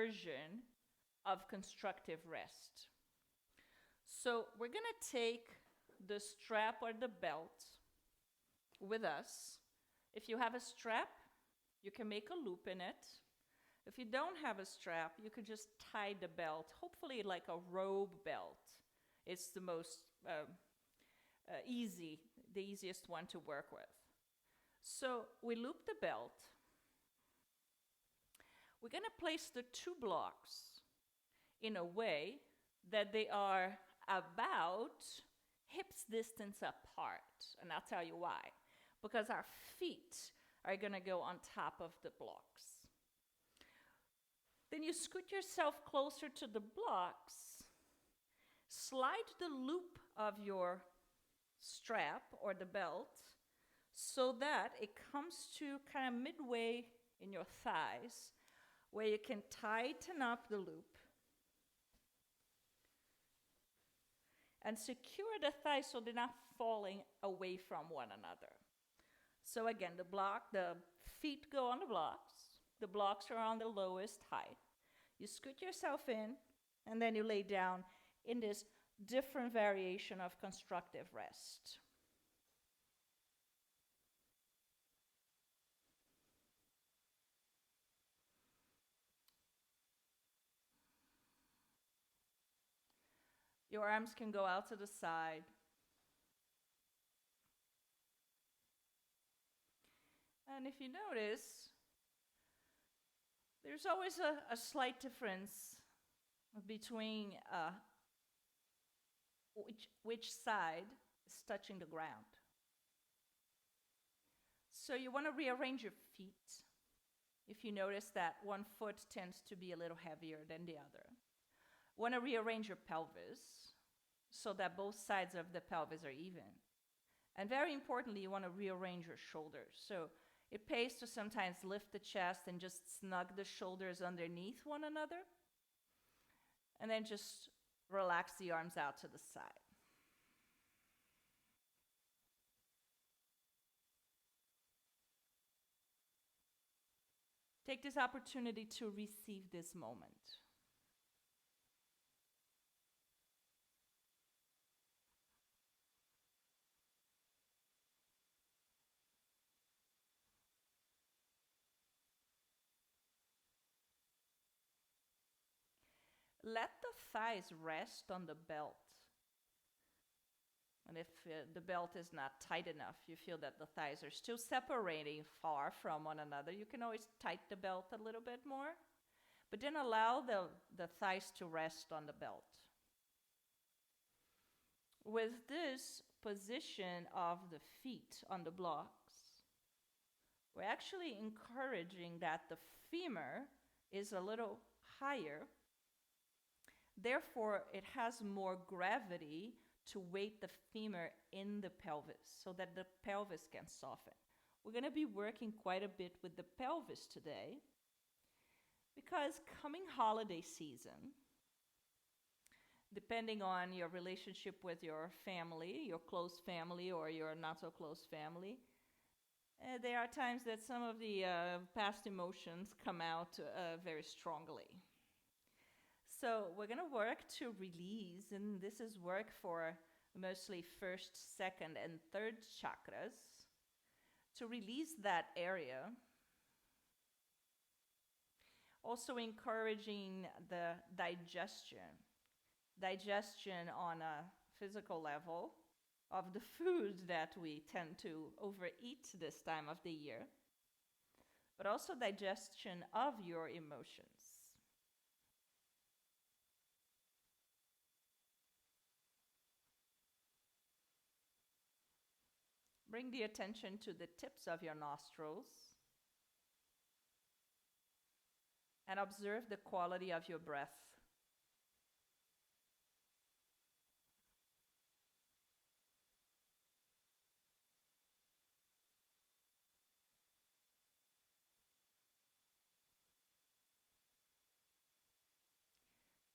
version of constructive rest. So we're going to take the strap or the belt with us. If you have a strap, you can make a loop in it. If you don't have a strap, you could just tie the belt, hopefully like a robe belt. It's the most the easiest one to work with. So we loop the belt. We're going to place the two blocks in a way that they are about hips distance apart. And I'll tell you why. Because our feet are going to go on top of the blocks. Then you scoot yourself closer to the blocks, slide the loop of your strap or the belt so that it comes to kind of midway in your thighs where you can tighten up the loop and secure the thighs so they're not falling away from one another. So again, the feet go on the blocks are on the lowest height. You scoot yourself in, and then you lay down in this different variation of constructive rest. Your arms can go out to the side. And if you notice, there's always a slight difference between which side is touching the ground. So you want to rearrange your feet. If you notice that one foot tends to be a little heavier than the other. Want to rearrange your pelvis so that both sides of the pelvis are even. And very importantly, you want to rearrange your shoulders. So it pays to sometimes lift the chest and just snug the shoulders underneath one another. And then just relax the arms out to the side. Take this opportunity to receive this moment. Let the thighs rest on the belt. And if the belt is not tight enough, you feel that the thighs are still separating far from one another, you can always tighten the belt a little bit more. But then allow the thighs to rest on the belt. With this position of the feet on the blocks, we're actually encouraging that the femur is a little higher. Therefore, it has more gravity to weight the femur in the pelvis so that the pelvis can soften. We're going to be working quite a bit with the pelvis today because coming holiday season, depending on your relationship with your family, your close family or your not so close family, there are times that some of the past emotions come out very strongly. So we're going to work to release, and this is work for mostly first, second, and third chakras, to release that area. Also encouraging the digestion on a physical level of the food that we tend to overeat this time of the year, but also digestion of your emotions. Bring the attention to the tips of your nostrils and observe the quality of your breath.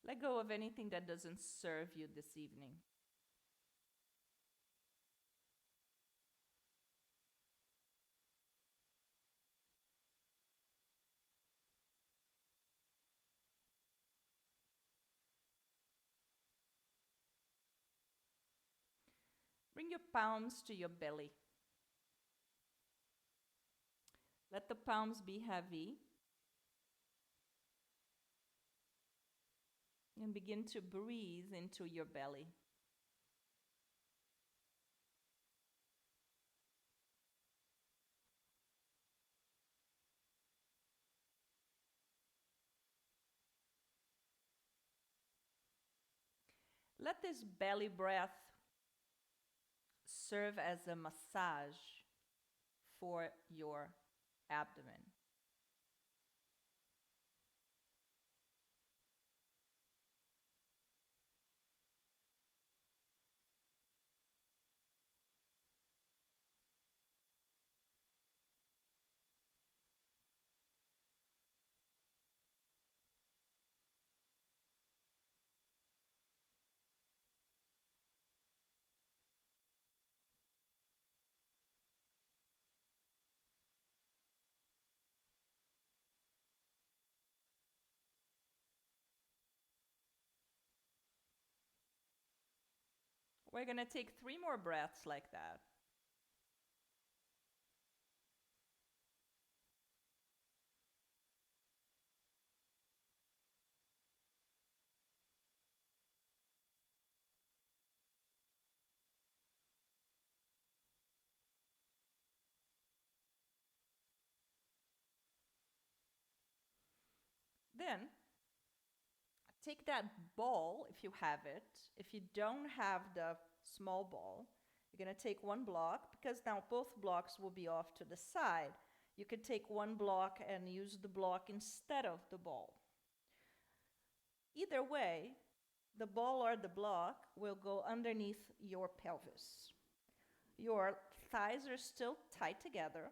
Let go of anything that doesn't serve you this evening. Bring your palms to your belly. Let the palms be heavy. And begin to breathe into your belly. Let this belly breath serve as a massage for your abdomen. We're going to take 3 more breaths like that. Then, take that ball if you have it. If you don't have the small ball, you're going to take one block, because now both blocks will be off to the side. You could take one block and use the block instead of the ball. Either way, the ball or the block will go underneath your pelvis. Your thighs are still tight together.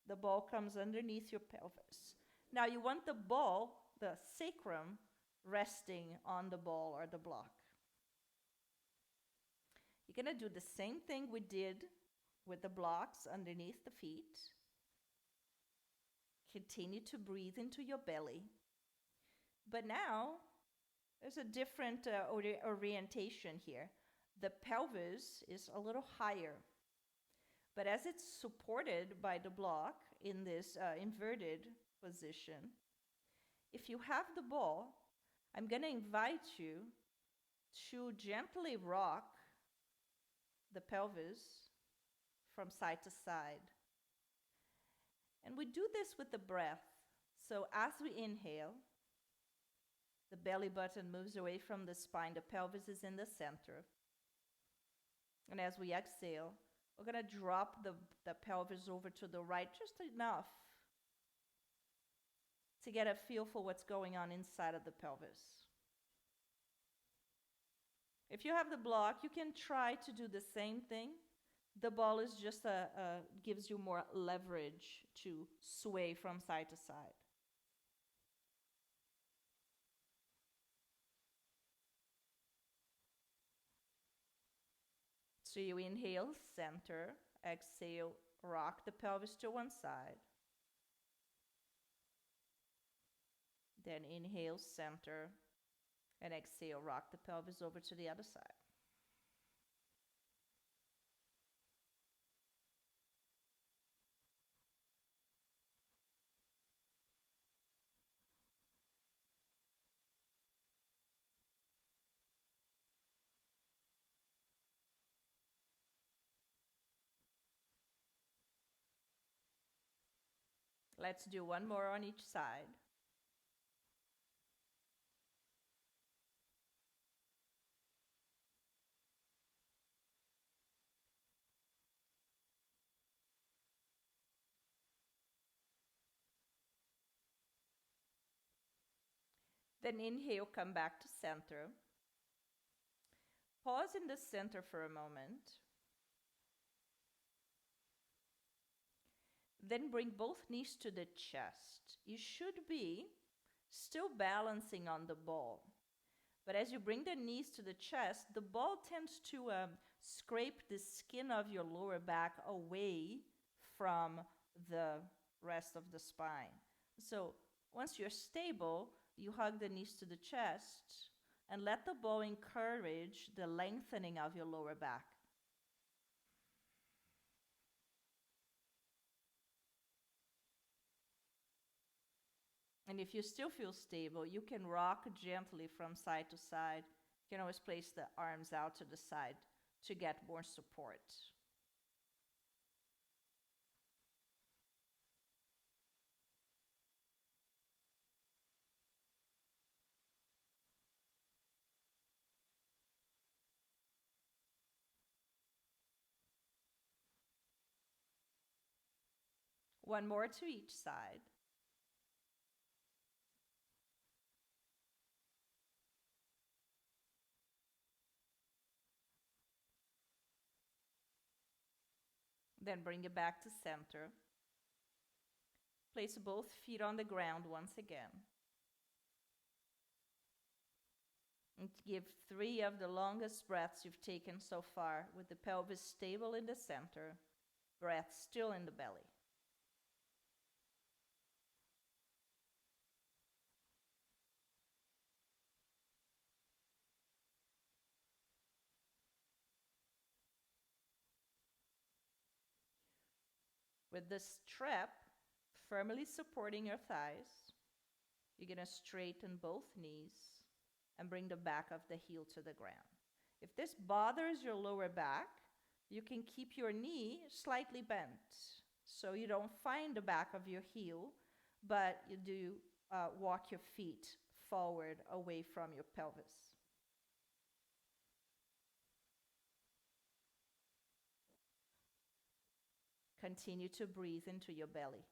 The ball comes underneath your pelvis. Now you want the ball, the sacrum, resting on the ball or the block. You're going to do the same thing we did with the blocks underneath the feet. Continue to breathe into your belly. But now, there's a different orientation here. The pelvis is a little higher. But as it's supported by the block in this inverted position, if you have the ball, I'm going to invite you to gently rock the pelvis from side to side. And we do this with the breath. So as we inhale, the belly button moves away from the spine. The pelvis is in the center. And as we exhale, we're going to drop the pelvis over to the right just enough to get a feel for what's going on inside of the pelvis. If you have the block, you can try to do the same thing. The ball is just gives you more leverage to sway from side to side. So you inhale, center, exhale, rock the pelvis to one side. Then inhale, center, and exhale, rock the pelvis over to the other side. Let's do one more on each side. Then inhale, come back to center. Pause in the center for a moment. Then bring both knees to the chest. You should be still balancing on the ball. But as you bring the knees to the chest, the ball tends to scrape the skin of your lower back away from the rest of the spine. So once you're stable, you hug the knees to the chest and let the ball encourage the lengthening of your lower back. And if you still feel stable, you can rock gently from side to side. You can always place the arms out to the side to get more support. One more to each side. Then bring it back to center. Place both feet on the ground once again. And give 3 of the longest breaths you've taken so far with the pelvis stable in the center, breath still in the belly. With the strap firmly supporting your thighs, you're going to straighten both knees and bring the back of the heel to the ground. If this bothers your lower back, you can keep your knee slightly bent so you don't find the back of your heel, but you do walk your feet forward away from your pelvis. Continue to breathe into your belly.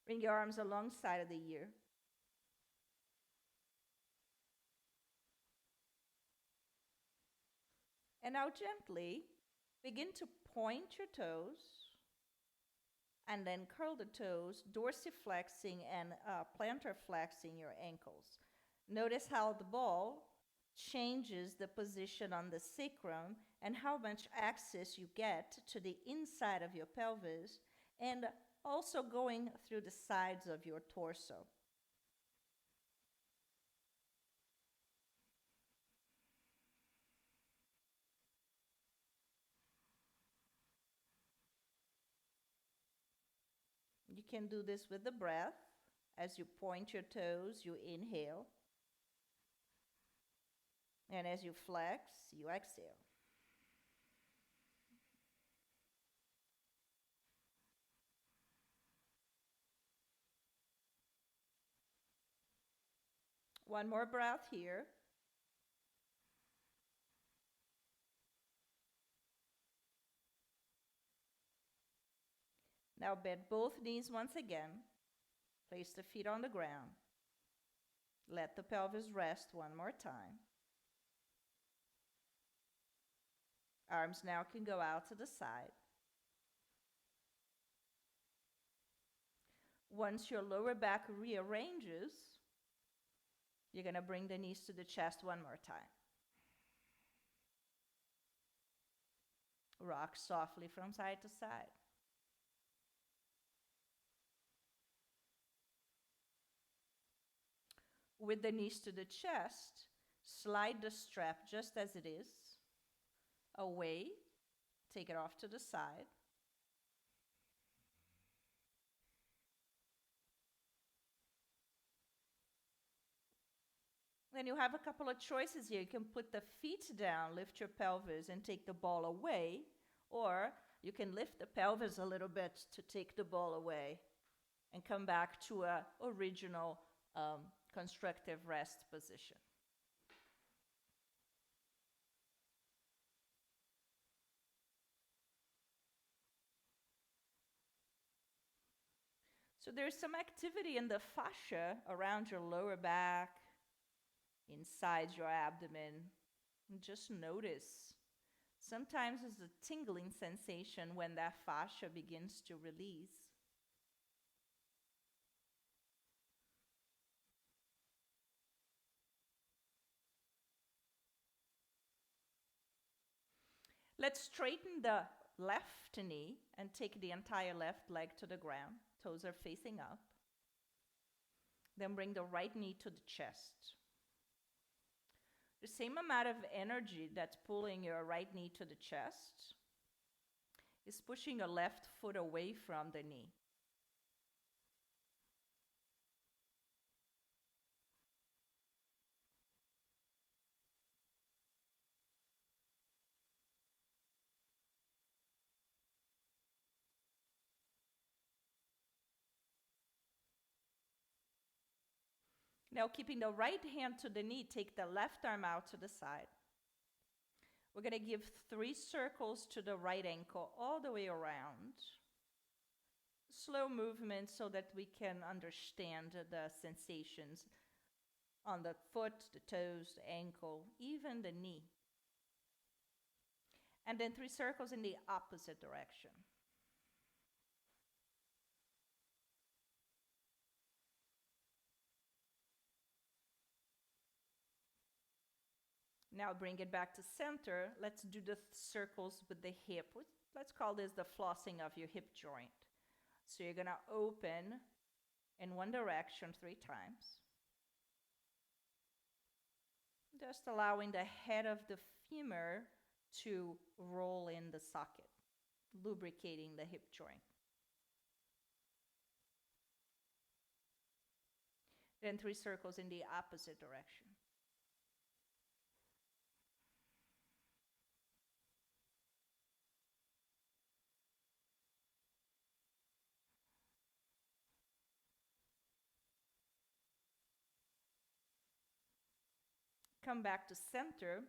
Bring your arms alongside of the ear. And now gently begin to point your toes and then curl the toes, dorsiflexing and plantar flexing your ankles. Notice how the ball changes the position on the sacrum and how much access you get to the inside of your pelvis and also going through the sides of your torso. You can do this with the breath. As you point your toes, you inhale. And as you flex, you exhale. One more breath here. Now bend both knees once again. Place the feet on the ground. Let the pelvis rest one more time. Arms now can go out to the side. Once your lower back rearranges, you're going to bring the knees to the chest one more time. Rock softly from side to side. With the knees to the chest, slide the strap just as it is away. Take it off to the side. Then you have a couple of choices here. You can put the feet down, lift your pelvis, and take the ball away, or you can lift the pelvis a little bit to take the ball away and come back to a original constructive rest position. So there's some activity in the fascia around your lower back, inside your abdomen. And just notice. Sometimes there's a tingling sensation when that fascia begins to release. Let's straighten the left knee and take the entire left leg to the ground. Toes are facing up. Then bring the right knee to the chest. The same amount of energy that's pulling your right knee to the chest is pushing your left foot away from the knee. Now, keeping the right hand to the knee, take the left arm out to the side. We're going to give 3 circles to the right ankle all the way around. Slow movement so that we can understand the sensations on the foot, the toes, the ankle, even the knee. And then 3 circles in the opposite direction. Now bring it back to center. Let's do the circles with the hip. Let's call this the flossing of your hip joint. So you're going to open in one direction 3 times. Just allowing the head of the femur to roll in the socket, lubricating the hip joint. Then 3 circles in the opposite direction. Come back to center.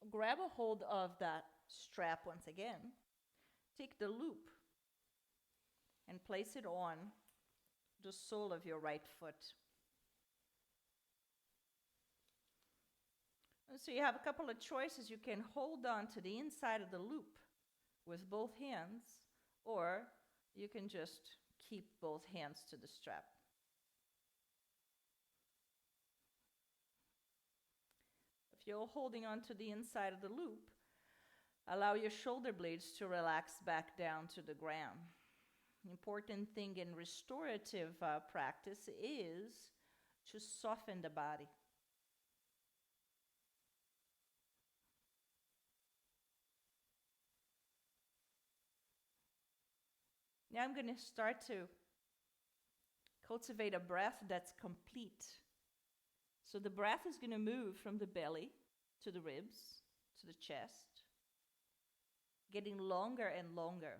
Grab a hold of that strap once again. Take the loop and place it on the sole of your right foot. And so you have a couple of choices. You can hold on to the inside of the loop with both hands, or you can just keep both hands to the strap. If you're holding on to the inside of the loop, allow your shoulder blades to relax back down to the ground. The important thing in restorative practice is to soften the body. Now I'm going to start to cultivate a breath that's complete. So the breath is going to move from the belly to the ribs, to the chest, getting longer and longer.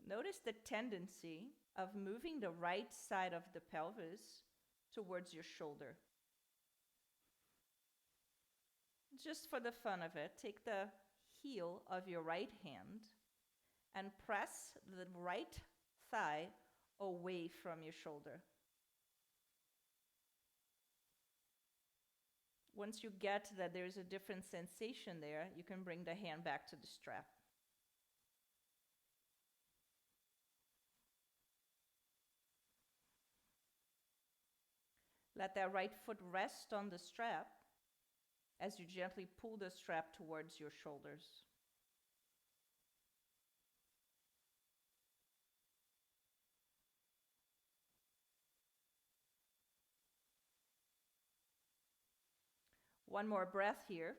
Notice the tendency of moving the right side of the pelvis towards your shoulder. Just for the fun of it, take the heel of your right hand and press the right thigh away from your shoulder. Once you get that there's a different sensation there, you can bring the hand back to the strap. Let that right foot rest on the strap as you gently pull the strap towards your shoulders. One more breath here.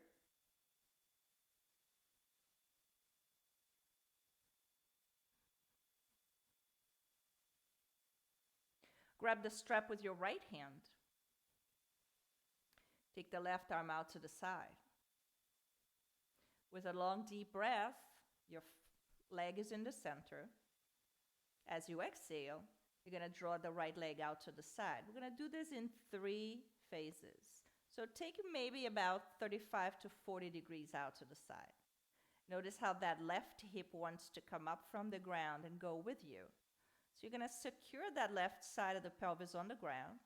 Grab the strap with your right hand. Take the left arm out to the side. With a long, deep breath, your leg is in the center. As you exhale, you're going to draw the right leg out to the side. We're going to do this in 3 phases. So take maybe about 35 to 40 degrees out to the side. Notice how that left hip wants to come up from the ground and go with you. So you're going to secure that left side of the pelvis on the ground.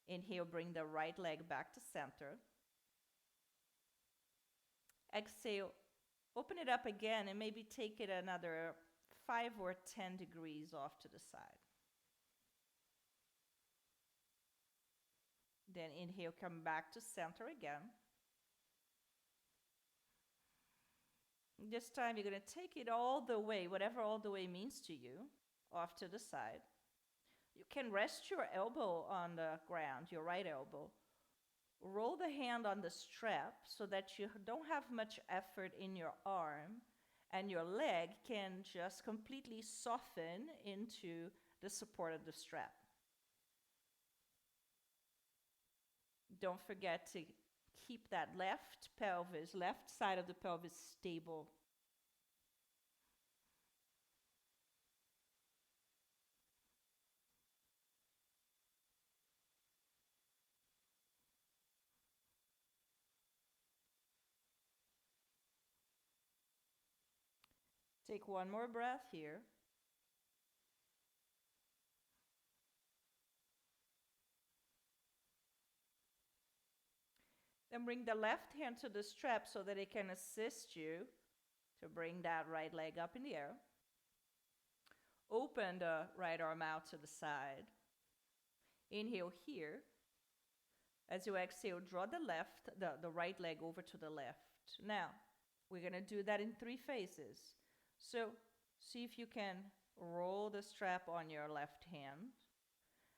Inhale, bring the right leg back to center. Exhale, open it up again and maybe take it another 5 or 10 degrees off to the side. Then inhale, come back to center again. This time you're going to take it all the way, whatever all the way means to you, off to the side. You can rest your elbow on the ground, your right elbow. Roll the hand on the strap so that you don't have much effort in your arm, and your leg can just completely soften into the support of the strap. Don't forget to keep that left side of the pelvis stable. Take one more breath here. Then bring the left hand to the strap so that it can assist you to bring that right leg up in the air. Open the right arm out to the side. Inhale here. As you exhale, draw the right leg over to the left. Now, we're going to do that in 3 phases. So, see if you can roll the strap on your left hand.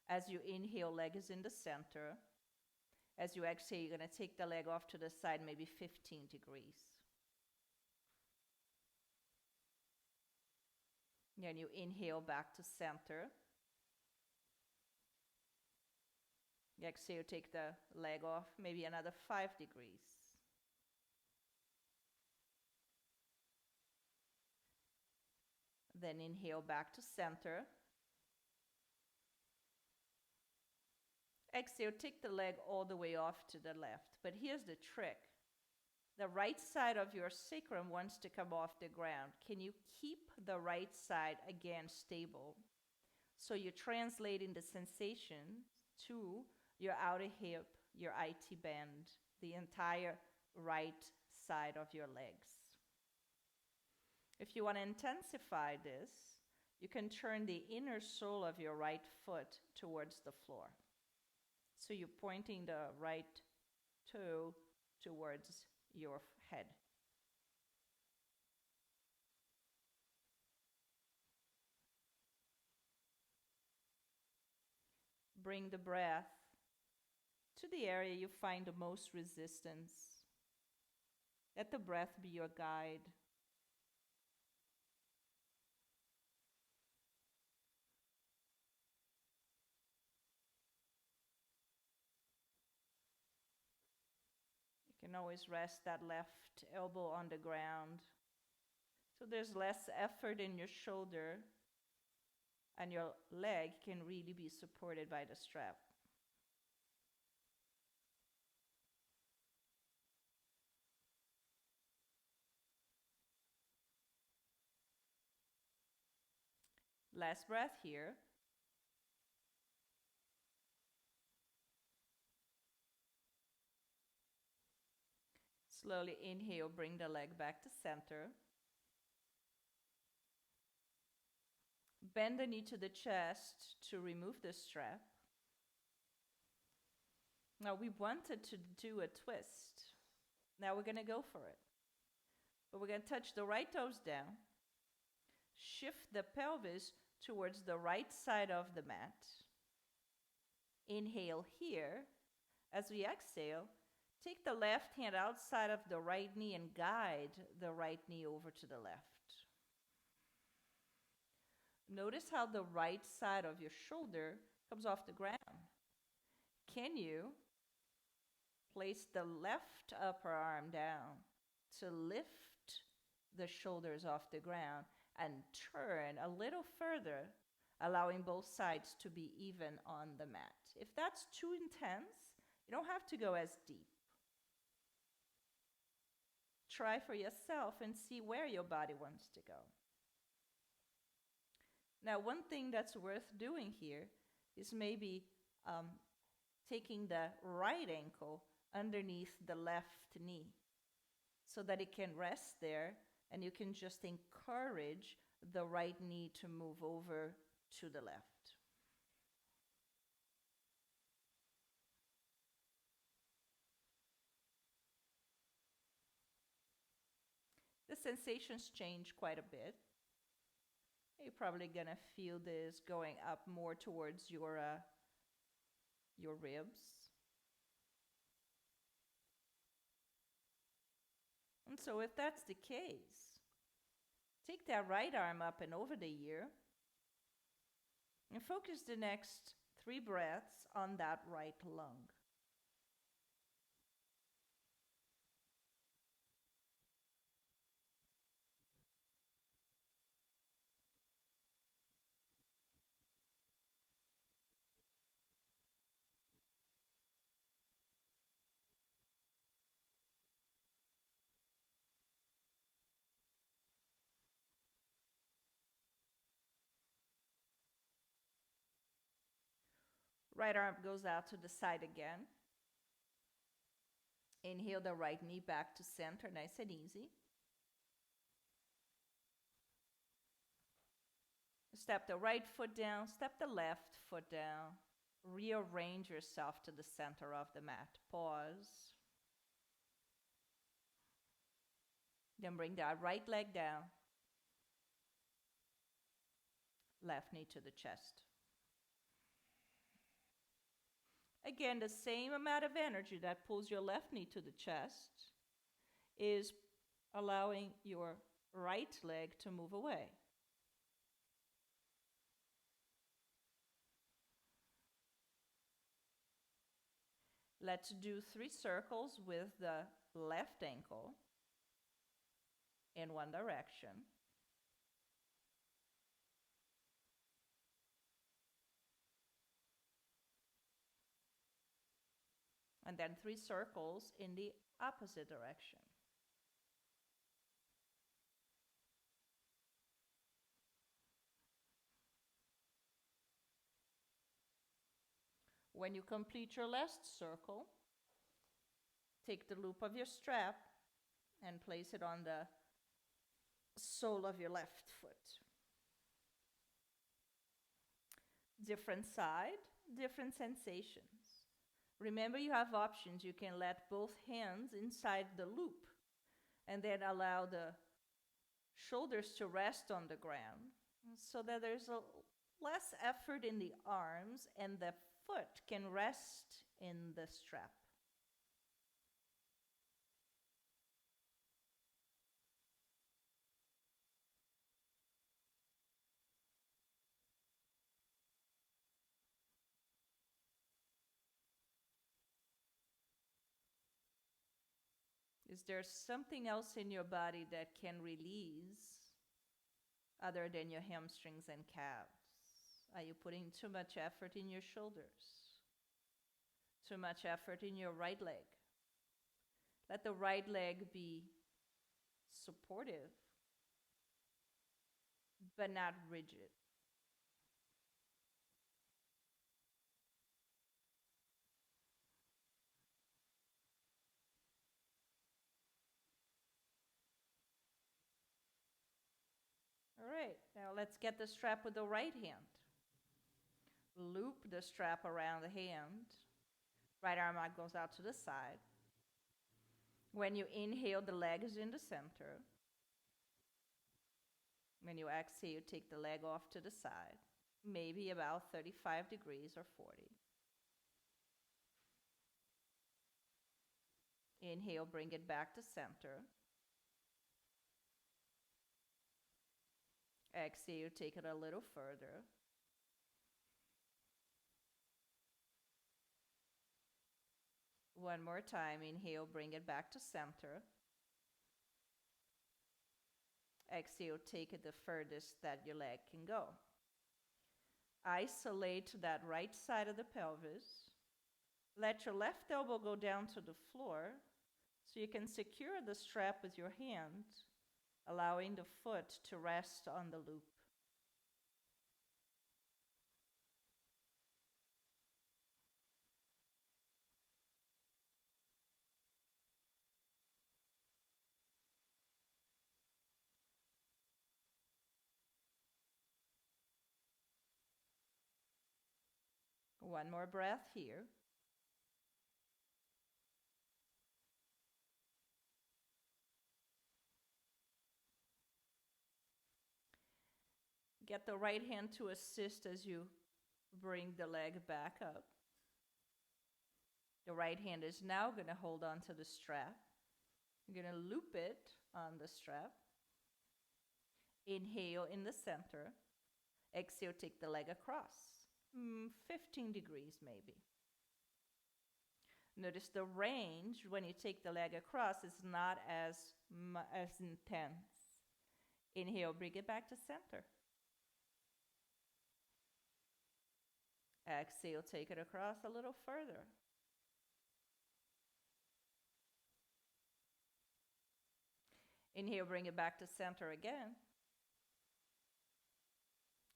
As you inhale, leg is in the center. As you exhale, you're going to take the leg off to the side, maybe 15 degrees. Then you inhale back to center. Exhale, take the leg off, maybe another 5 degrees. Then inhale back to center. Exhale, take the leg all the way off to the left. But here's the trick. The right side of your sacrum wants to come off the ground. Can you keep the right side again stable? So you're translating the sensation to your outer hip, your IT band, the entire right side of your legs. If you want to intensify this, you can turn the inner sole of your right foot towards the floor. So you're pointing the right toe towards your head. Bring the breath to the area you find the most resistance. Let the breath be your guide. You can always rest that left elbow on the ground, so there's less effort in your shoulder, and your leg can really be supported by the strap. Last breath here. Slowly inhale, bring the leg back to center. Bend the knee to the chest to remove the strap. Now we wanted to do a twist. Now we're going to go for it. But we're going to touch the right toes down. Shift the pelvis towards the right side of the mat. Inhale here. As we exhale, take the left hand outside of the right knee and guide the right knee over to the left. Notice how the right side of your shoulder comes off the ground. Can you place the left upper arm down to lift the shoulders off the ground and turn a little further, allowing both sides to be even on the mat? If that's too intense, you don't have to go as deep. Try for yourself and see where your body wants to go. Now, one thing that's worth doing here is maybe taking the right ankle underneath the left knee so that it can rest there, and you can just encourage the right knee to move over to the left. The sensations change quite a bit. You're probably gonna feel this going up more towards your ribs. And so if that's the case, take that right arm up and over the ear and focus the next 3 breaths on that right lung. Right arm goes out to the side again. Inhale the right knee back to center, nice and easy. Step the right foot down, step the left foot down. Rearrange yourself to the center of the mat. Pause. Then bring that right leg down. Left knee to the chest. Again, the same amount of energy that pulls your left knee to the chest is allowing your right leg to move away. Let's do 3 circles with the left ankle in one direction. And then 3 circles in the opposite direction. When you complete your last circle, take the loop of your strap and place it on the sole of your left foot. Different side, different sensations. Remember, you have options. You can let both hands inside the loop and then allow the shoulders to rest on the ground so that there's less effort in the arms and the foot can rest in the strap. Is there something else in your body that can release other than your hamstrings and calves? Are you putting too much effort in your shoulders? Too much effort in your right leg? Let the right leg be supportive, but not rigid. All right, now let's get the strap with the right hand. Loop the strap around the hand. Right arm out goes out to the side. When you inhale, the leg is in the center. When you exhale, take the leg off to the side, maybe about 35 degrees or 40. Inhale, bring it back to center. Exhale, take it a little further. One more time, inhale, bring it back to center. Exhale, take it the furthest that your leg can go. Isolate that right side of the pelvis. Let your left elbow go down to the floor so you can secure the strap with your hand, allowing the foot to rest on the loop. One more breath here. Get the right hand to assist as you bring the leg back up. The right hand is now going to hold on to the strap. You're going to loop it on the strap. Inhale in the center. Exhale, take the leg across. 15 degrees maybe. Notice the range when you take the leg across is not as intense. Inhale, bring it back to center. Exhale, take it across a little further. Inhale, bring it back to center again.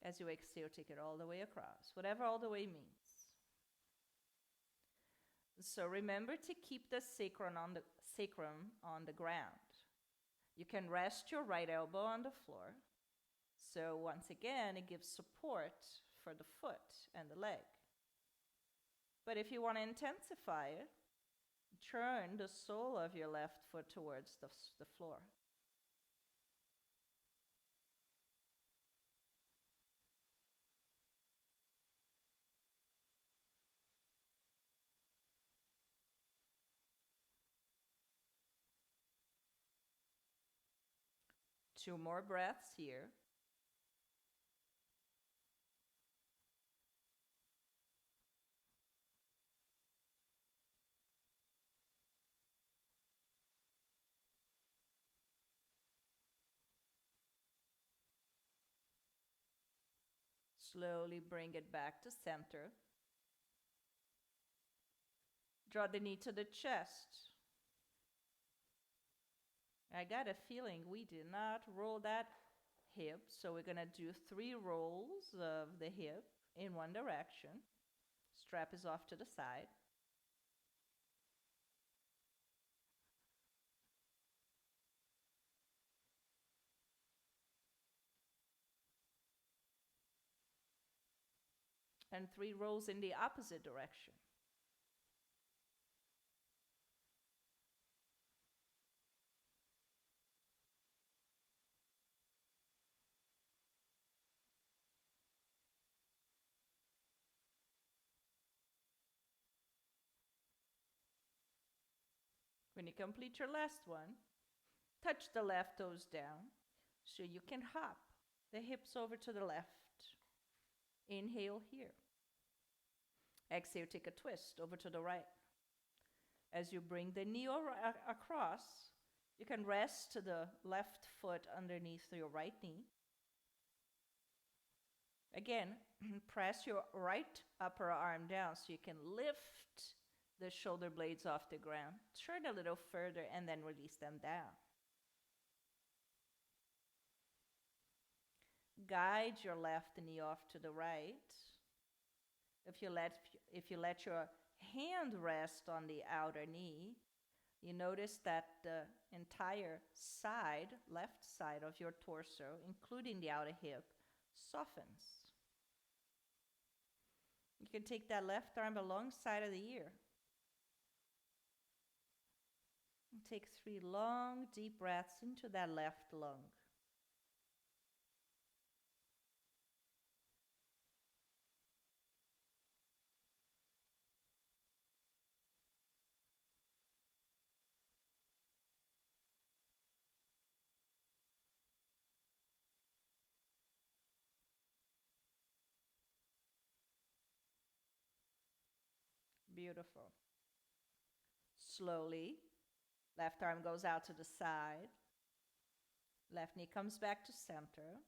As you exhale, take it all the way across, whatever all the way means. So remember to keep the sacrum on the ground. You can rest your right elbow on the floor. So once again, it gives support for the foot and the leg. But if you want to intensify it, turn the sole of your left foot towards the floor. Two more breaths here. Slowly bring it back to center. Draw the knee to the chest. I got a feeling we did not roll that hip, so we're going to do 3 rolls of the hip in one direction. Strap is off to the side. And 3 rolls in the opposite direction. When you complete your last one, touch the left toes down so you can hop the hips over to the left. Inhale here. Exhale, take a twist over to the right. As you bring the knee across, you can rest the left foot underneath your right knee. Again, press your right upper arm down so you can lift the shoulder blades off the ground. Turn a little further and then release them down. Guide your left knee off to the right. If you let your hand rest on the outer knee, you notice that the entire side, left side of your torso, including the outer hip, softens. You can take that left arm alongside of the ear. And take 3 long, deep breaths into that left lung. Beautiful. Slowly, left arm goes out to the side. Left knee comes back to center.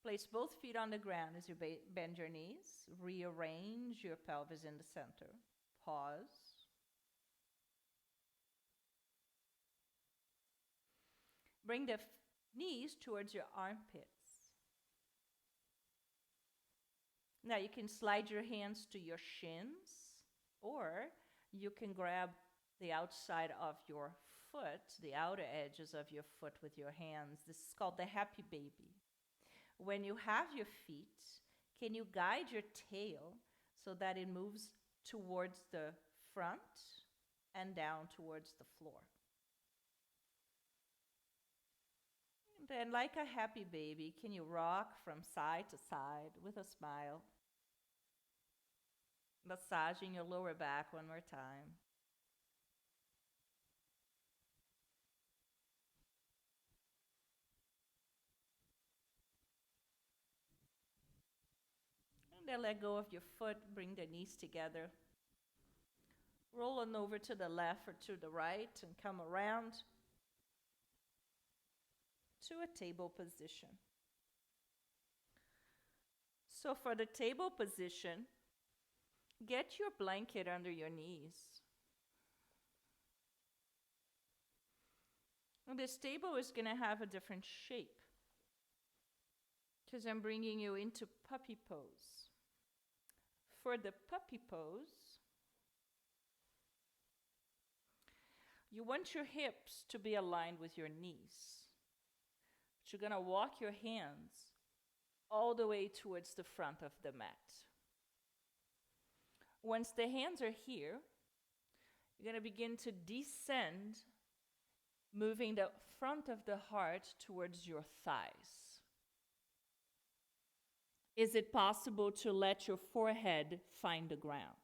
Place both feet on the ground as you bend your knees. Rearrange your pelvis in the center. Pause. Bring the knees towards your armpits. Now you can slide your hands to your shins, or you can grab the outside of your foot, the outer edges of your foot with your hands. This is called the happy baby. When you have your feet, can you guide your tail so that it moves towards the front and down towards the floor? Then, like a happy baby, can you rock from side to side with a smile? Massaging your lower back one more time. And then let go of your foot, bring the knees together. Roll on over to the left or to the right and come around to a table position. So for the table position, get your blanket under your knees. And this table is going to have a different shape because I'm bringing you into puppy pose. For the puppy pose, you want your hips to be aligned with your knees. But you're going to walk your hands all the way towards the front of the mat. Once the hands are here, you're going to begin to descend, moving the front of the heart towards your thighs. Is it possible to let your forehead find the ground?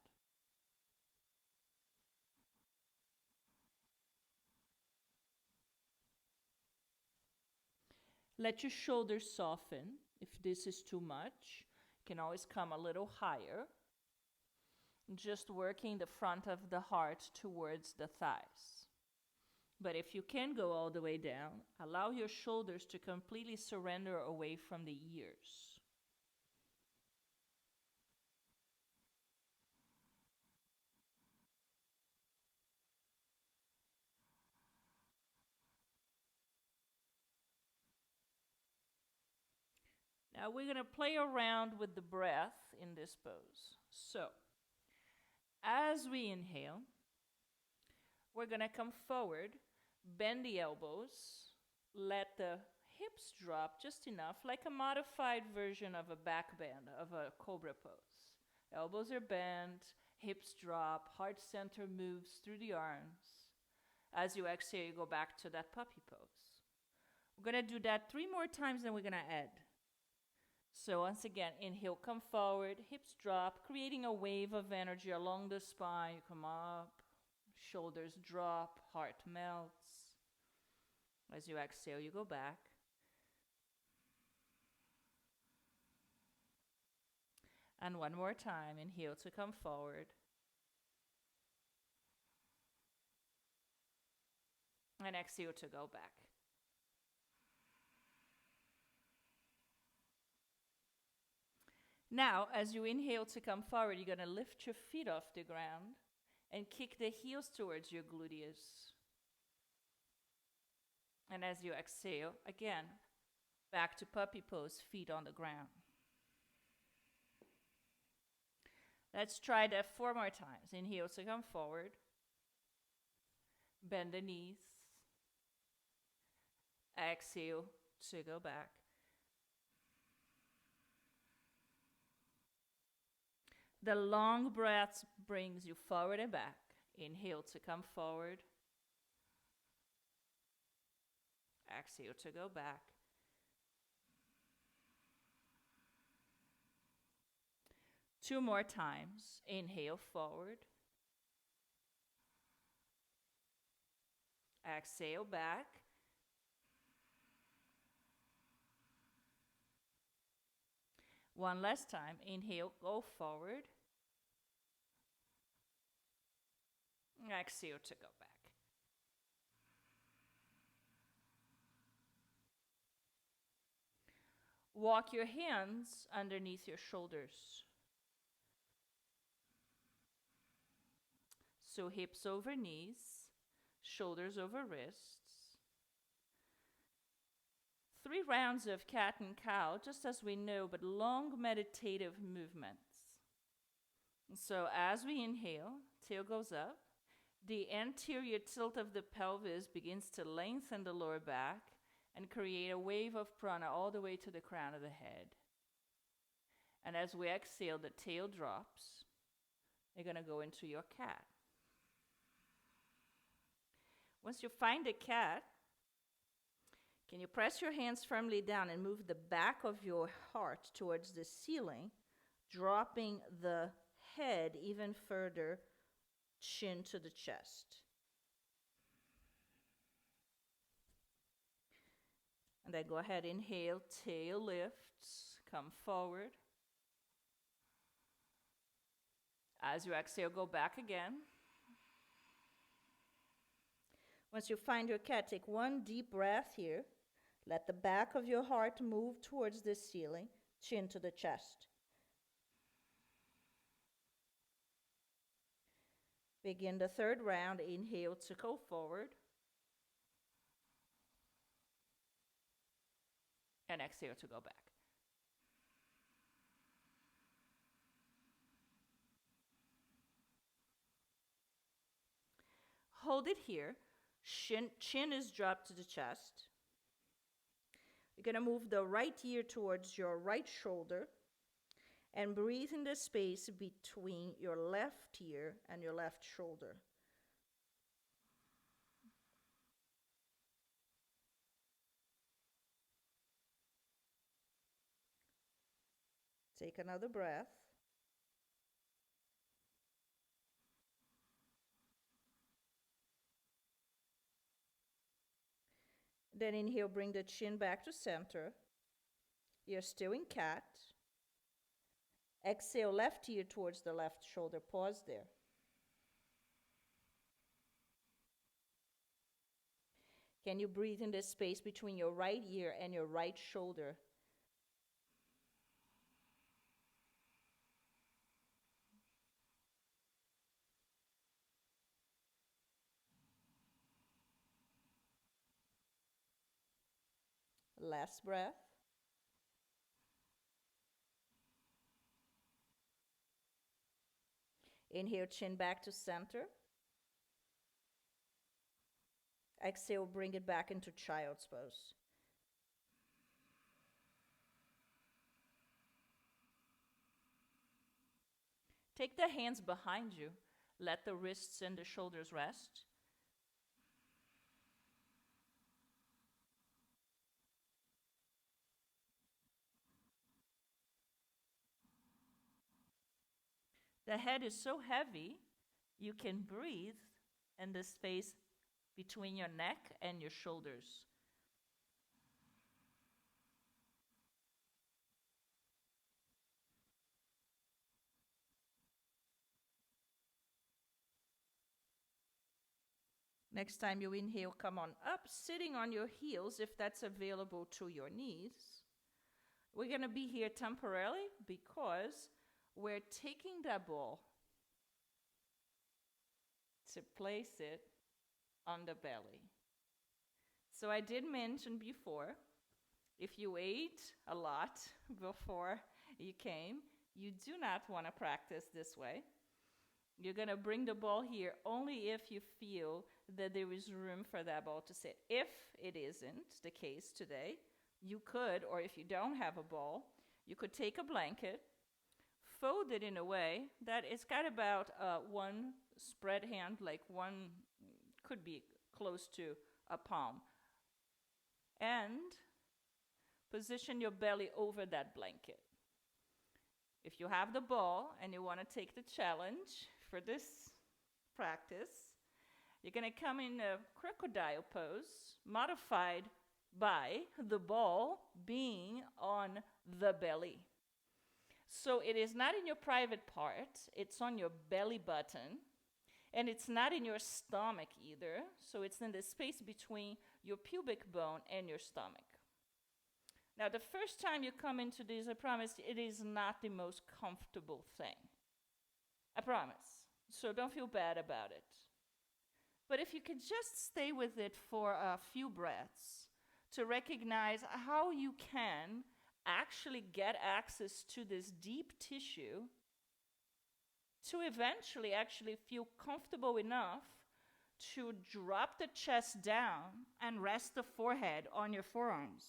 Let your shoulders soften. If this is too much, you can always come a little higher. Just working the front of the heart towards the thighs. But if you can go all the way down, allow your shoulders to completely surrender away from the ears. Now we're going to play around with the breath in this pose. So, as we inhale, we're going to come forward, bend the elbows, let the hips drop just enough, like a modified version of a back bend, of a cobra pose. Elbows are bent, hips drop, heart center moves through the arms. As you exhale, you go back to that puppy pose. We're going to do that 3 more times, then we're going to add. So once again, inhale, come forward, hips drop, creating a wave of energy along the spine. You come up, shoulders drop, heart melts. As you exhale, you go back. And one more time, inhale to come forward. And exhale to go back. Now, as you inhale to come forward, you're going to lift your feet off the ground and kick the heels towards your gluteus. And as you exhale, again, back to puppy pose, feet on the ground. Let's try that 4 more times. Inhale to come forward. Bend the knees. Exhale to go back. The long breath brings you forward and back. Inhale to come forward. Exhale to go back. Two more times. Inhale forward. Exhale back. One last time. Inhale, go forward. Exhale to go back. Walk your hands underneath your shoulders. So hips over knees, shoulders over wrists. 3 rounds of cat and cow, just as we know, but long meditative movements. So as we inhale, tail goes up. The anterior tilt of the pelvis begins to lengthen the lower back and create a wave of prana all the way to the crown of the head. And as we exhale, the tail drops. You're going to go into your cat. Once you find a cat, Can you press your hands firmly down and move the back of your heart towards the ceiling, dropping the head even further, chin to the chest? And then go ahead, inhale, tail lifts, come forward. As you exhale, go back again. Once you find your cat, take one deep breath here. Let the back of your heart move towards the ceiling, chin to the chest. Begin the third round. Inhale to go forward. And exhale to go back. Hold it here. Chin is dropped to the chest. You're going to move the right ear towards your right shoulder and breathe in the space between your left ear and your left shoulder. Take another breath. Then inhale, bring the chin back to center. You're still in cat. Exhale, left ear towards the left shoulder. Pause there. Can you breathe in the space between your right ear and your right shoulder? Last breath. Inhale, chin back to center. Exhale, bring it back into child's pose. Take the hands behind you. Let the wrists and the shoulders rest. The head is so heavy, you can breathe in the space between your neck and your shoulders. Next time you inhale, come on up, sitting on your heels if that's available to your knees. We're going to be here temporarily because we're taking that ball to place it on the belly. So I did mention before, if you ate a lot before you came, you do not want to practice this way. You're going to bring the ball here only if you feel that there is room for that ball to sit. If it isn't the case today, you could, or if you don't have a ball, you could take a blanket, fold it in a way that it's got about one spread hand, like one, could be close to a palm. And position your belly over that blanket. If you have the ball and you want to take the challenge for this practice, you're going to come in a crocodile pose, modified by the ball being on the belly. So it is not in your private part, it's on your belly button, and it's not in your stomach either, so it's in the space between your pubic bone and your stomach. Now, the first time you come into this, I promise, it is not the most comfortable thing. I promise. So don't feel bad about it. But if you could just stay with it for a few breaths to recognize how you can actually get access to this deep tissue to eventually actually feel comfortable enough to drop the chest down and rest the forehead on your forearms.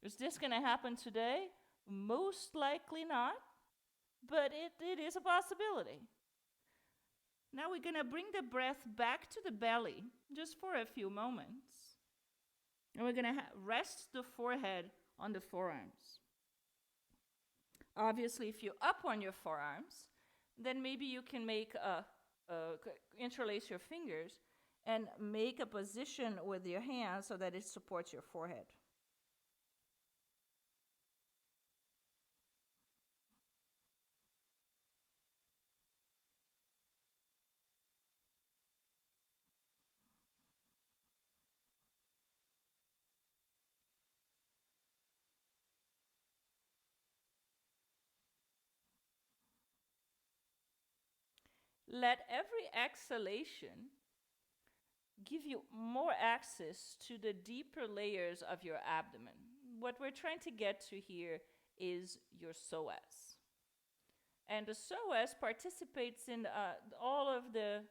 Is this going to happen today? Most likely not, but it is a possibility. Now we're going to bring the breath back to the belly just for a few moments. And we're going to rest the forehead on the forearms. Obviously, if you're up on your forearms, then maybe you can interlace your fingers and make a position with your hands so that it supports your forehead. Let every exhalation give you more access to the deeper layers of your abdomen. What we're trying to get to here is your psoas. And the psoas participates in all of the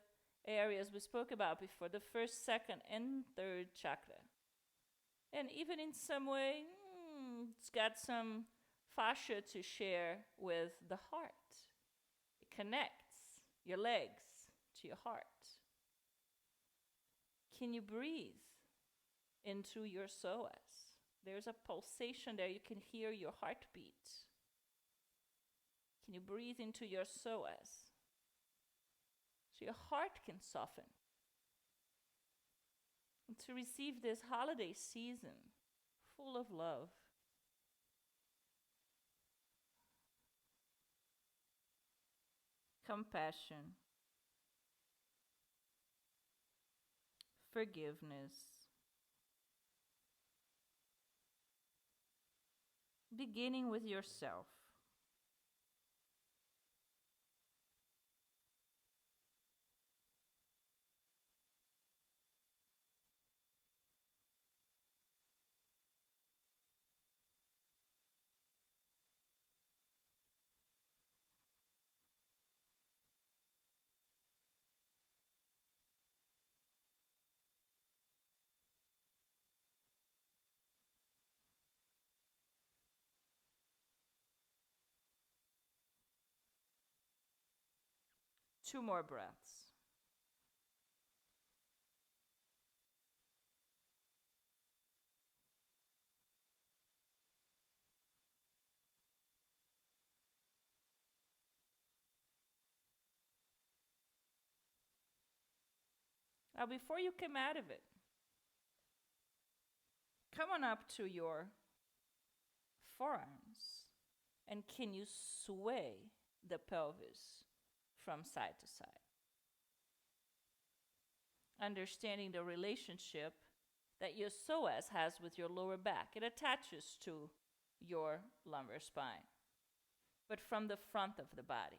areas we spoke about before, the first, second, and third chakra. And even in some way, it's got some fascia to share with the heart. It connects your legs to your heart. Can you breathe into your psoas? There's a pulsation there. You can hear your heartbeat. Can you breathe into your psoas so your heart can soften? And to receive this holiday season full of love. Compassion, forgiveness, beginning with yourself. Two more breaths. Now, before you come out of it, come on up to your forearms, and can you sway the pelvis from side to side? Understanding the relationship that your psoas has with your lower back. It attaches to your lumbar spine, but from the front of the body.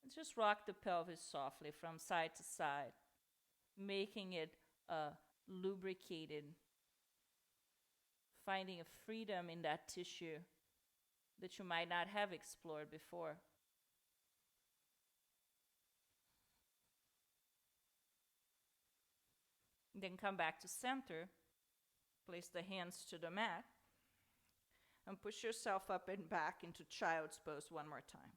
And just rock the pelvis softly from side to side, making it lubricated, finding a freedom in that tissue that you might not have explored before. Then come back to center, place the hands to the mat, and push yourself up and back into child's pose one more time.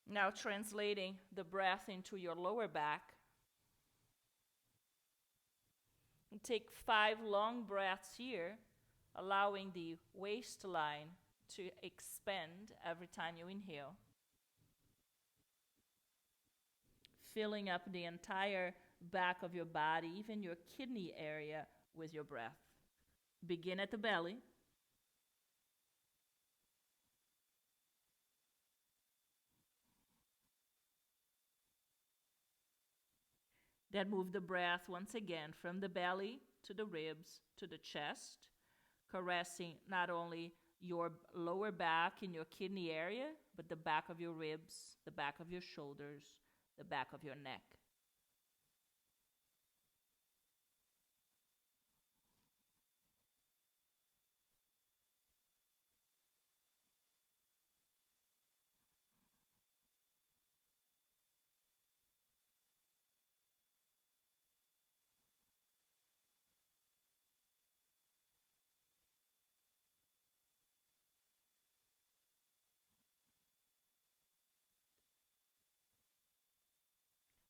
Now translating the breath into your lower back. And take 5 long breaths here, allowing the waistline to expand every time you inhale. Filling up the entire back of your body, even your kidney area, with your breath. Begin at the belly. Then move the breath once again from the belly to the ribs to the chest, caressing not only your lower back in your kidney area, but the back of your ribs, the back of your shoulders, the back of your neck.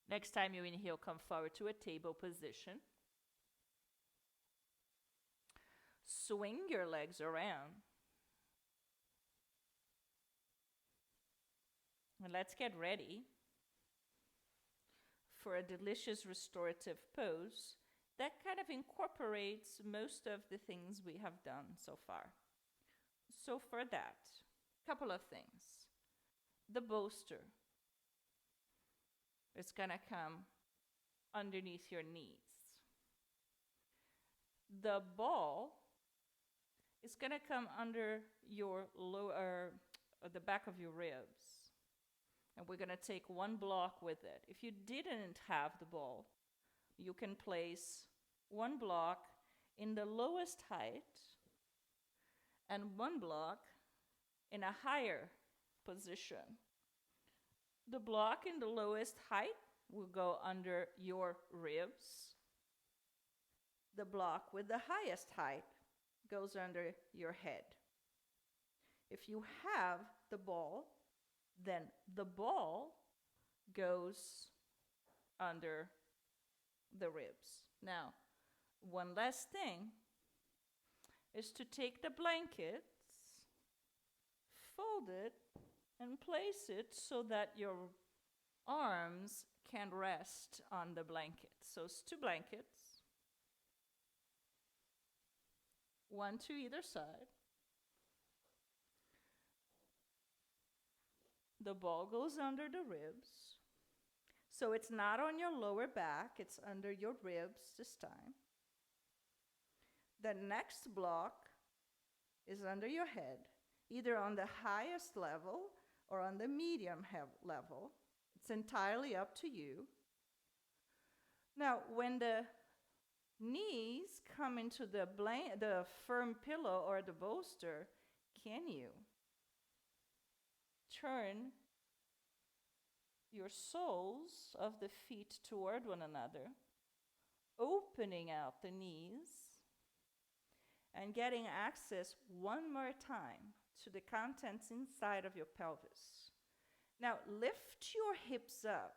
Next time you inhale, come forward to a table position. swing your legs around. And let's get ready for a delicious restorative pose that kind of incorporates most of the things we have done so far. So for that, a couple of things. The bolster is going to come underneath your knees. The ball is going to come under your lower, the back of your ribs. And we're going to take one block with it. If you didn't have the ball, you can place one block in the lowest height and one block in a higher position. The block in the lowest height will go under your ribs. The block with the highest height goes under your head. If you have the ball, then the ball goes under the ribs. Now, one last thing is to take the blankets, fold it, and place it so that your arms can rest on the blanket. So it's 2 blankets, one to either side. The ball goes under the ribs. So it's not on your lower back, it's under your ribs this time. The next block is under your head, either on the highest level or on the medium level. It's entirely up to you. Now, when the knees come into the firm pillow or the bolster, can you turn your soles of the feet toward one another, opening out the knees, and getting access one more time to the contents inside of your pelvis. Now, lift your hips up,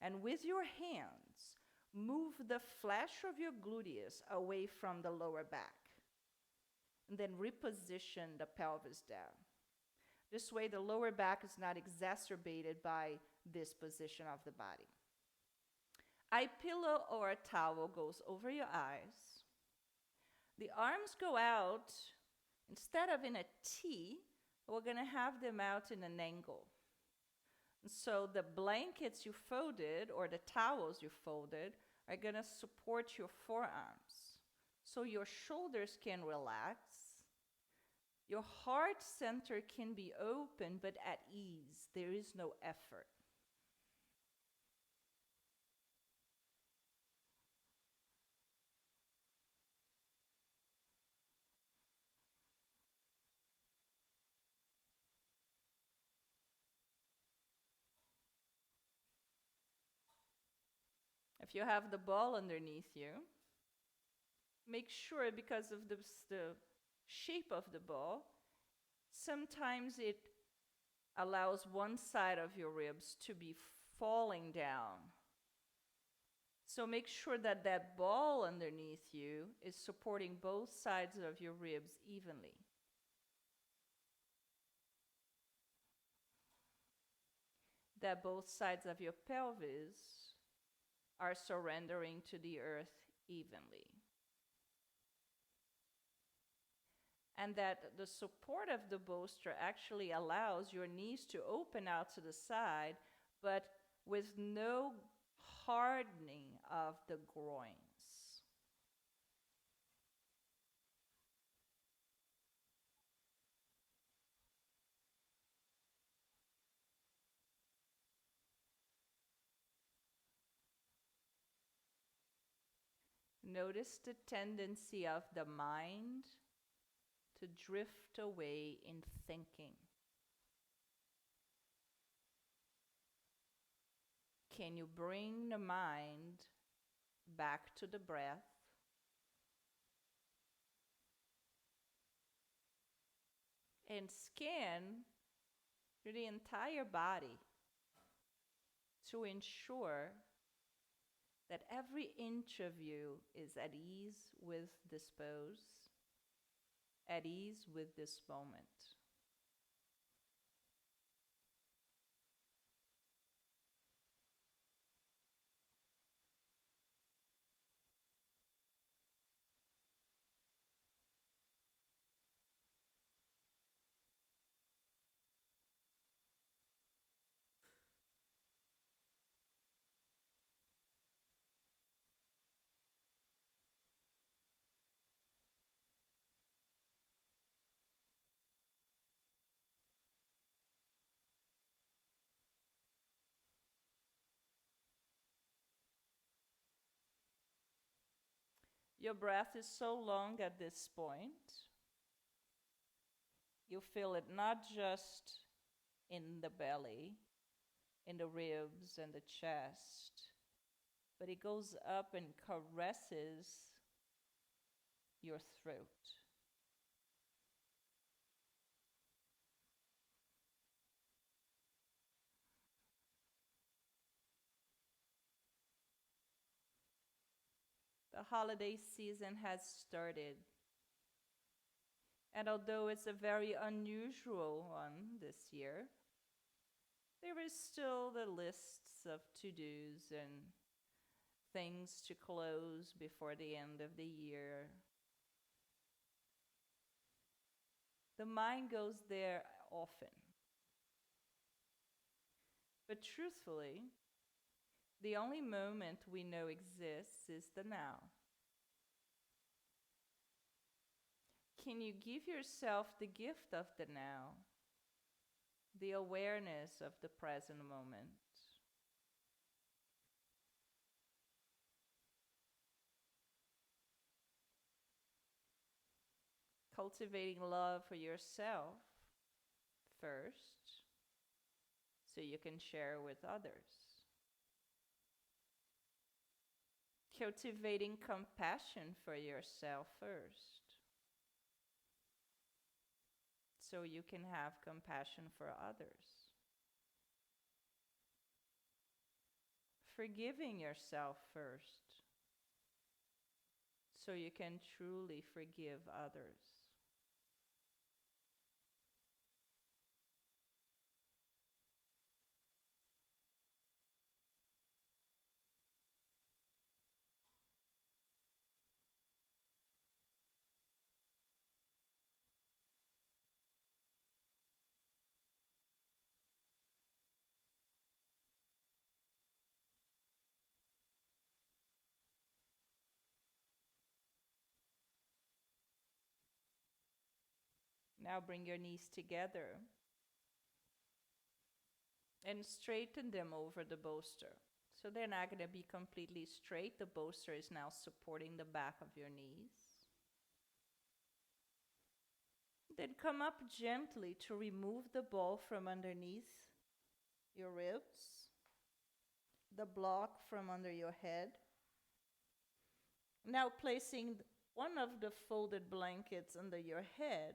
and with your hands, move the flesh of your gluteus away from the lower back. And then reposition the pelvis down. This way, the lower back is not exacerbated by this position of the body. Eye pillow or a towel goes over your eyes. The arms go out, instead of in a T, we're going to have them out in an angle. And so the blankets you folded or the towels you folded are going to support your forearms. So your shoulders can relax. Your heart center can be open but at ease. There is no effort. If you have the ball underneath you, make sure, because of the shape of the ball, sometimes it allows one side of your ribs to be falling down. So make sure that that ball underneath you is supporting both sides of your ribs evenly. That both sides of your pelvis are surrendering to the earth evenly. And that the support of the bolster actually allows your knees to open out to the side, but with no hardening of the groins. Notice the tendency of the mind to drift away in thinking. Can you bring the mind back to the breath? And scan through the entire body to ensure that every inch of you is at ease with this pose. at ease with this moment. Your breath is so long at this point. You feel it not just in the belly, in the ribs and the chest, but it goes up and caresses your throat. The holiday season has started. And although it's a very unusual one this year, there is still the lists of to dos and things to close before the end of the year. The mind goes there often. But truthfully, the only moment we know exists is the now. Can you give yourself the gift of the now, the awareness of the present moment? Cultivating love for yourself first, so you can share with others. Cultivating compassion for yourself first, so you can have compassion for others. Forgiving yourself first, so you can truly forgive others. Now bring your knees together and straighten them over the bolster. So they're not going to be completely straight. The bolster is now supporting the back of your knees. Then come up gently to remove the ball from underneath your ribs, the block from under your head. Now placing one of the folded blankets under your head.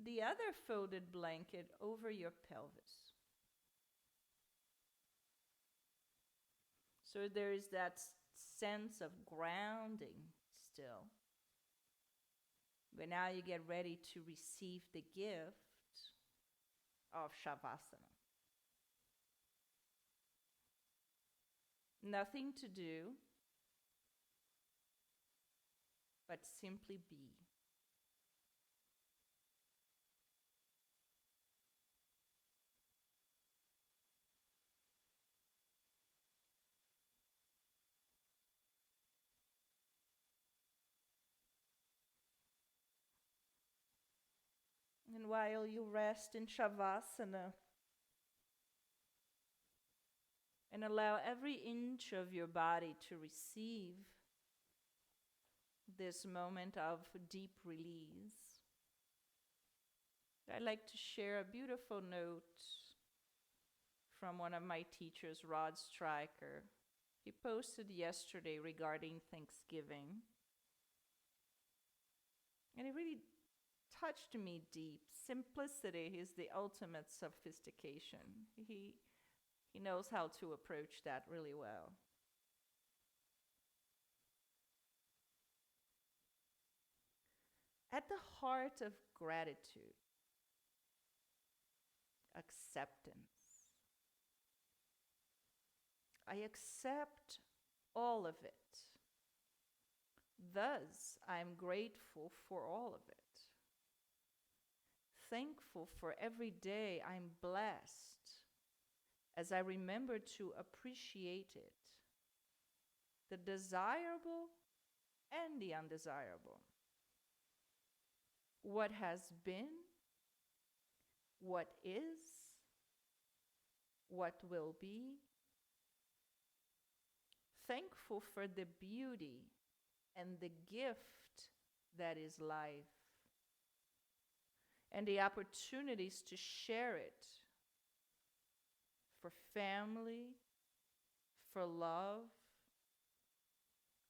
The other folded blanket over your pelvis. So there is that sense of grounding still. But now you get ready to receive the gift of Shavasana. Nothing to do, but simply be. And while you rest in Shavasana and allow every inch of your body to receive this moment of deep release, I'd like to share a beautiful note from one of my teachers, Rod Stryker. He posted yesterday regarding Thanksgiving. And it really touched me deep. Simplicity is the ultimate sophistication. He knows how to approach that really well. at the heart of gratitude, acceptance. I accept all of it. Thus, I am grateful for all of it. Thankful for every day I'm blessed as I remember to appreciate it, the desirable and the undesirable. What has been, what is, what will be. Thankful for the beauty and the gift that is life, and the opportunities to share it for family, for love,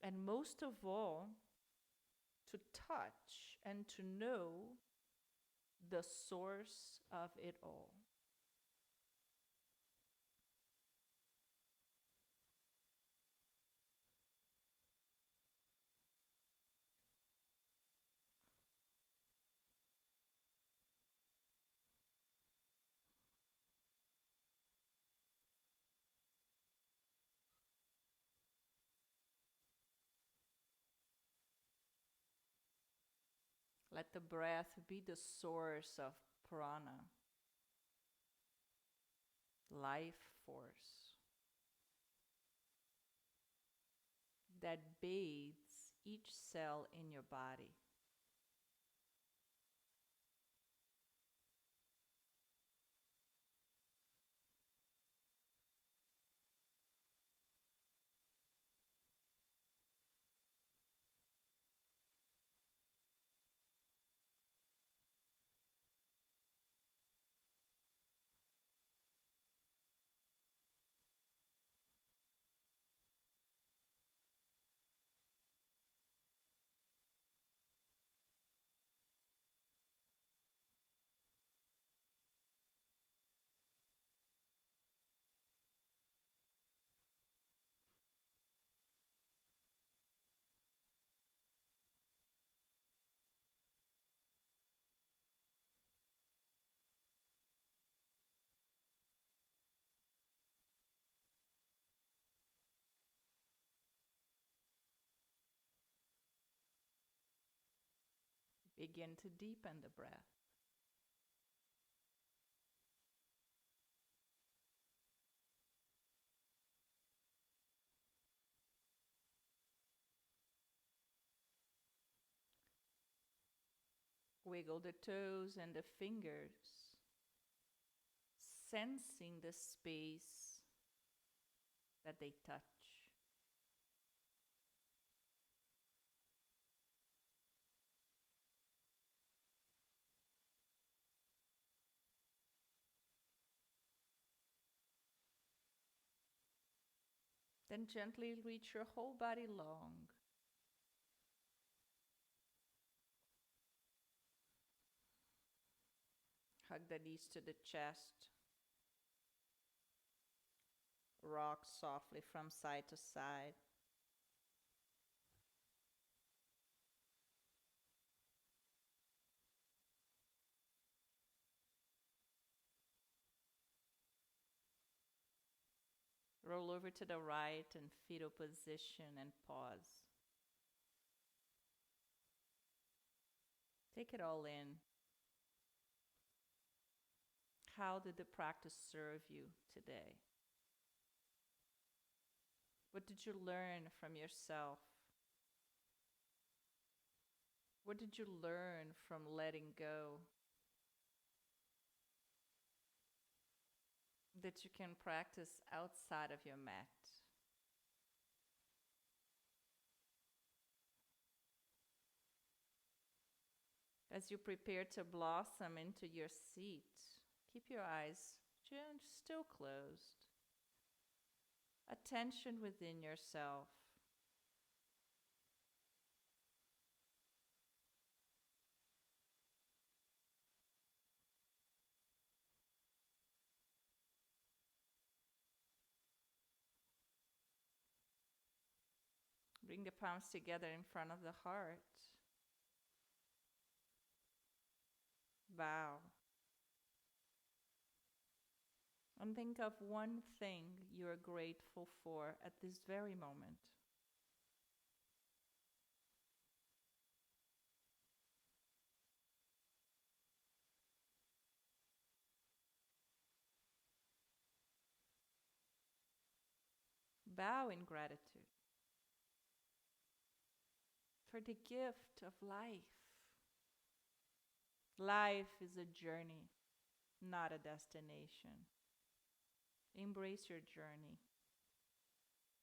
and most of all, to touch and to know the source of it all. Let the breath be the source of prana, life force, that bathes each cell in your body. Begin to deepen the breath. Wiggle the toes and the fingers, sensing the space that they touch. Then gently reach your whole body long. Hug the knees to the chest. Rock softly from side to side. Roll over to the right in fetal position and pause. Take it all in. How did the practice serve you today? What did you learn from yourself? What did you learn from letting go that you can practice outside of your mat? As you prepare to blossom into your seat, keep your eyes still closed. Attention within yourself. Bring the palms together in front of the heart. Bow. And think of one thing you're grateful for at this very moment. Bow in gratitude for the gift of life. Life is a journey, not a destination. Embrace your journey.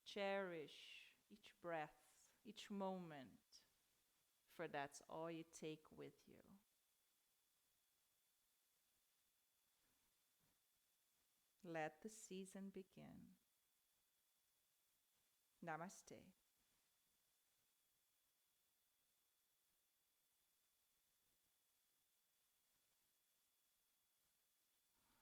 Cherish each breath, each moment, for that's all you take with you. Let the season begin. Namaste.